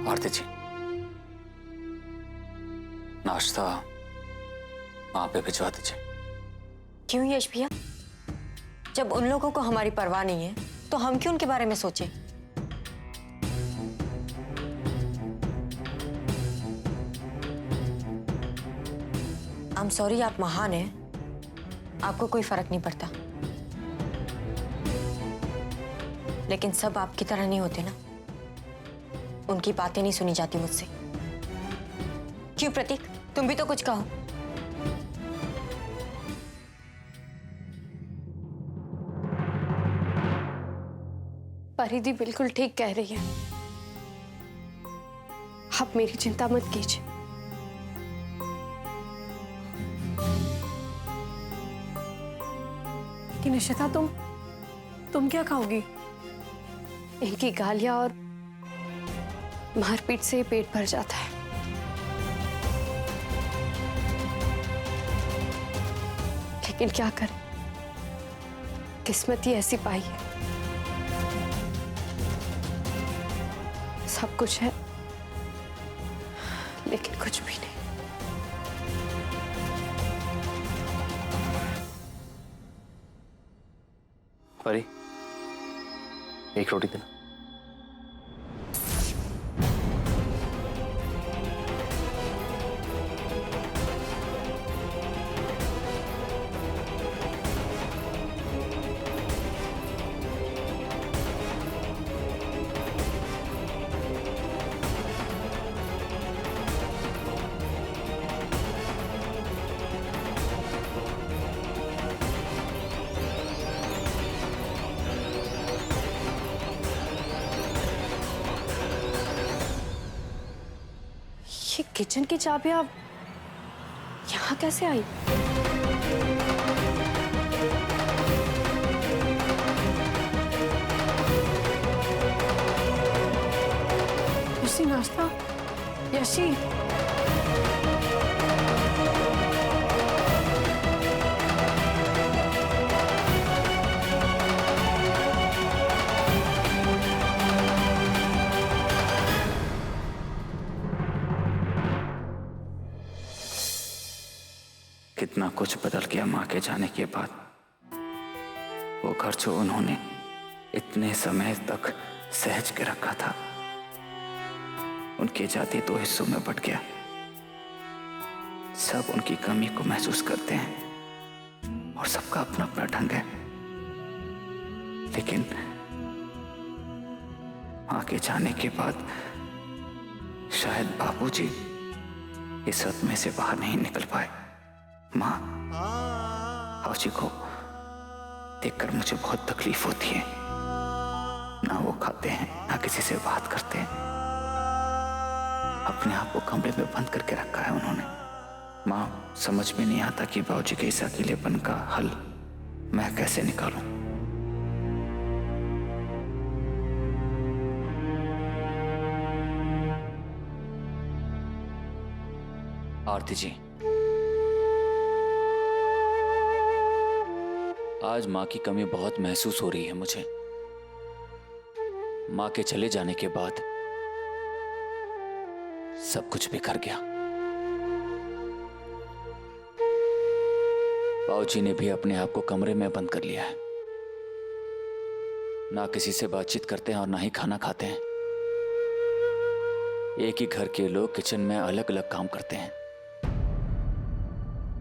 आरती जी, नाश्ता वहां पे भिजवा दीजिए। क्यों यश भैया? जब उन लोगों को हमारी परवाह नहीं है तो हम क्यों उनके बारे में सोचें? आई एम सॉरी, आप महान हैं, आपको कोई फर्क नहीं पड़ता। लेकिन सब आपकी तरह नहीं होते ना, उनकी बातें नहीं सुनी जाती मुझसे। क्यों प्रतीक, तुम भी तो कुछ कहो। परिधि बिल्कुल ठीक कह रही है, आप मेरी चिंता मत कीजिए। कि निशिता, तुम क्या खाओगी? इनकी गालियां और मारपीट से पेट भर जाता है। लेकिन क्या करें, किस्मत ही ऐसी पाई है। सब कुछ है लेकिन कुछ भी नहीं। परी, एक रोटी देना। ये किचन की चाबियां यहाँ कैसे आई? यशी, नाश्ता। यशी, कितना कुछ बदल गया माँ के जाने के बाद। वो घर जो उन्होंने इतने समय तक सहज के रखा था, उनके जाते 2 हिस्सों में बट गया। सब उनकी कमी को महसूस करते हैं और सबका अपना अपना ढंग है। लेकिन माँ के जाने के बाद शायद बाबूजी इस सदमे से बाहर नहीं निकल पाए। माँ, बाबूजी को देखकर मुझे बहुत तकलीफ होती है। ना वो खाते हैं, ना किसी से बात करते हैं। अपने आप को कमरे में बंद करके रखा है उन्होंने। माँ, समझ में नहीं आता कि बाबूजी के इस अकेलेपन का हल मैं कैसे निकालूं। आरती जी, आज माँ की कमी बहुत महसूस हो रही है मुझे। माँ के चले जाने के बाद सब कुछ बिखर गया। बाबूजी ने भी अपने आप को कमरे में बंद कर लिया है। ना किसी से बातचीत करते हैं और ना ही खाना खाते हैं। एक ही घर के लोग किचन में अलग अलग काम करते हैं।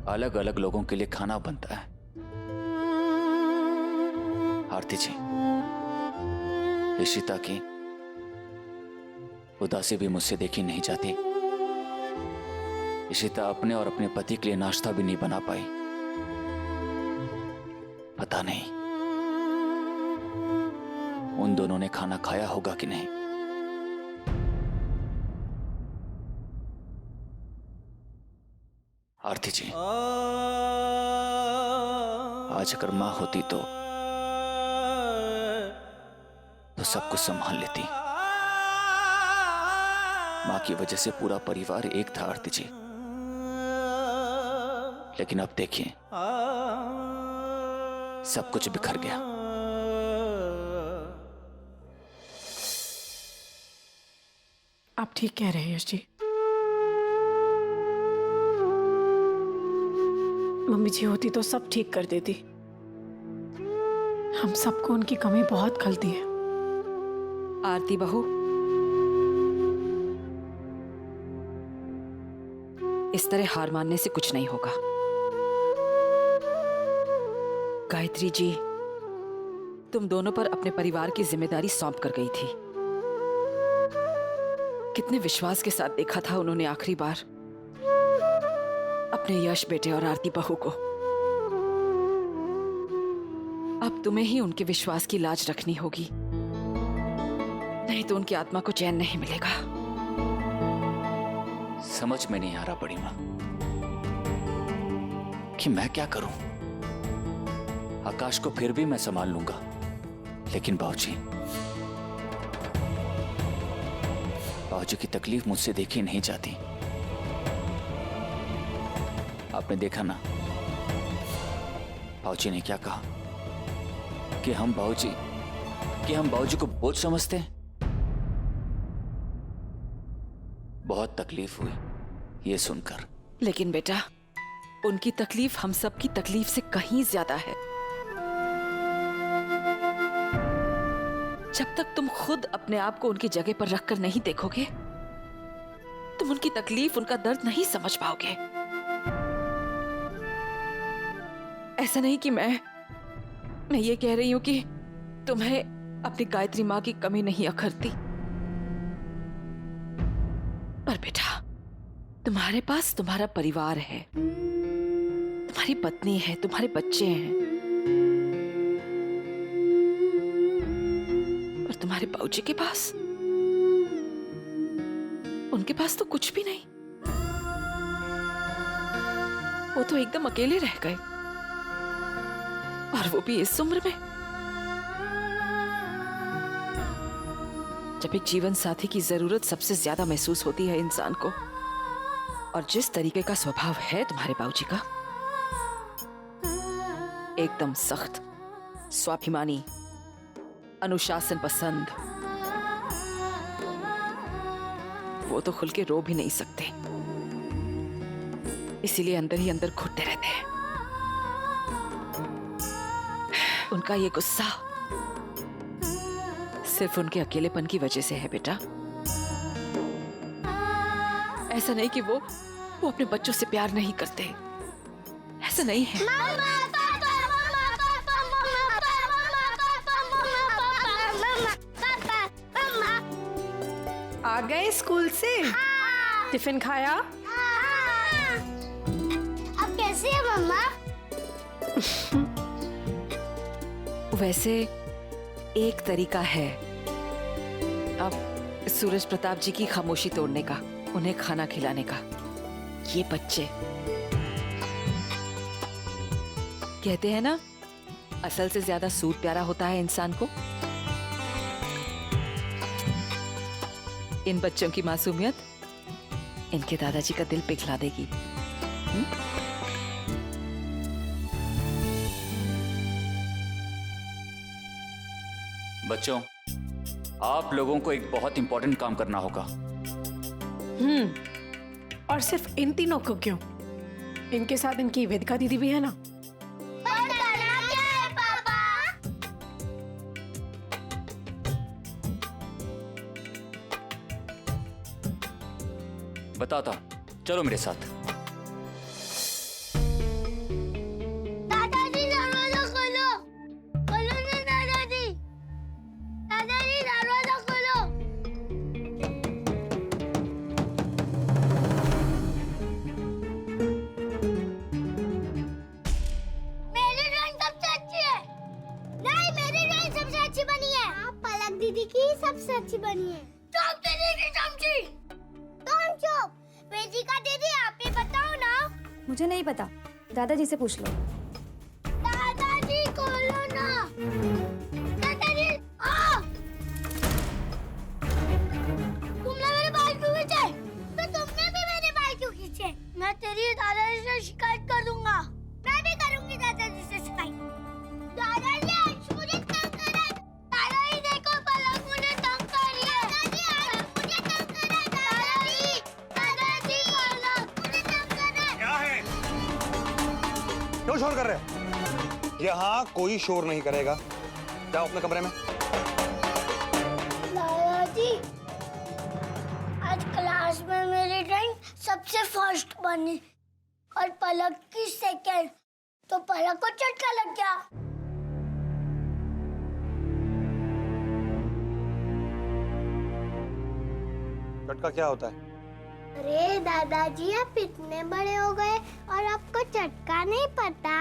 अलग अलग लोगों के लिए खाना बनता है। आरती जी, इशिता की उदासी भी मुझसे देखी नहीं जाती। इशिता अपने और अपने पति के लिए नाश्ता भी नहीं बना पाई। पता नहीं उन दोनों ने खाना खाया होगा कि नहीं। आरती जी, आज अगर मां होती तो सब कुछ संभाल लेती। मां की वजह से पूरा परिवार एक था आरती जी। लेकिन अब देखिए, सब कुछ बिखर गया। आप ठीक कह रहे हैं यश जी। मम्मी जी होती तो सब ठीक कर देती। हम सबको उनकी कमी बहुत खलती है। आरती बहू, इस तरह हार मानने से कुछ नहीं होगा। गायत्री जी तुम दोनों पर अपने परिवार की जिम्मेदारी सौंप कर गई थी। कितने विश्वास के साथ देखा था उन्होंने आखिरी बार अपने यश बेटे और आरती बहू को। अब तुम्हें ही उनके विश्वास की लाज रखनी होगी, नहीं तो उनकी आत्मा को चैन नहीं मिलेगा। समझ में नहीं आ रहा बड़ी माँ कि मैं क्या करूं। आकाश को फिर भी मैं संभाल लूंगा, लेकिन बाबूजी की तकलीफ मुझसे देखी नहीं जाती। आपने देखा ना बाबूजी ने क्या कहा कि हम बाबूजी को बोझ समझते हैं। बहुत तकलीफ हुई ये सुनकर। लेकिन बेटा, उनकी तकलीफ हम सबकी तकलीफ से कहीं ज्यादा है। जब तक तुम खुद अपने आप को उनकी जगह पर रखकर नहीं देखोगे, तुम उनकी तकलीफ, उनका दर्द नहीं समझ पाओगे। ऐसा नहीं कि मैं ये कह रही हूं कि तुम्हें अपनी गायत्री मां की कमी नहीं अखरती, पर बेटा तुम्हारे पास तुम्हारा परिवार है, तुम्हारी पत्नी है, तुम्हारे बच्चे हैं, और तुम्हारे बाबूजी के पास, उनके पास तो कुछ भी नहीं। वो तो एकदम अकेले रह गए, और वो भी इस उम्र में। जब एक जीवन साथी की जरूरत सबसे ज्यादा महसूस होती है इंसान को, और जिस तरीके का स्वभाव है तुम्हारे बाबूजी का, एकदम सख्त, स्वाभिमानी, अनुशासन पसंद, वो तो खुल के रो भी नहीं सकते, इसीलिए अंदर ही अंदर घुटते रहते हैं। उनका ये गुस्सा सिर्फ उनके अकेलेपन की वजह से है बेटा। ऐसा नहीं कि वो अपने बच्चों से प्यार नहीं करते, ऐसा नहीं है। आ गए स्कूल से? टिफिन खाया? अब कैसे है मम्मा? वैसे एक तरीका है अब सूरज प्रताप जी की खामोशी तोड़ने का, उन्हें खाना खिलाने का। ये बच्चे कहते हैं ना, असल से ज्यादा सूद प्यारा होता है इंसान को। इन बच्चों की मासूमियत इनके दादाजी का दिल पिघला देगी। बच्चों, आप लोगों को एक बहुत इंपॉर्टेंट काम करना होगा। और सिर्फ इन तीनों को क्यों? इनके साथ इनकी वेदिका दीदी भी है ना। पर करना क्या है पापा? बताता हूं, चलो मेरे साथ। दादाजी दरवाजा खोलो, खोलो ना दादाजी, दादाजी दरवाजा खोलो। मेरी ड्राइंग सबसे अच्छी है। नहीं, मेरी ड्राइंग सबसे अच्छी बनी है। आप पलक दीदी की सबसे अच्छी बनी है। चुप दीदी की चमची। तुम चुप। वेदिका दीदी, आप ही बताओ ना। मुझे नहीं पता, दादाजी से पूछ लो। दादाजी खोलो ना। दादाजी, आ! तुमने मेरे बाल क्यों खींचे? तो तुमने भी मेरे बाल क्यों खींचे? मैं तेरी दादाजी से शिकायत कर दूंगा। मैं भी करूंगी दादाजी से शिकायत। दादाजी आज मुझे तंग कर रहा है। दादाजी देखो, पलक मुझे तंग कर रही है। दादाजी आज मुझे तंग कर रहा है। क्यों शोर कर रहे हो? यहाँ कोई शोर नहीं करेगा। जाओ अपने कमरे में। दादाजी, आज क्लास में मेरी ड्राइंग सबसे फर्स्ट बनी और पलक की सेकंड, तो पलक को झटका लग गया। झटका क्या होता है? अरे दादाजी, आप इतने बड़े हो गए और आपको झटका नहीं पता?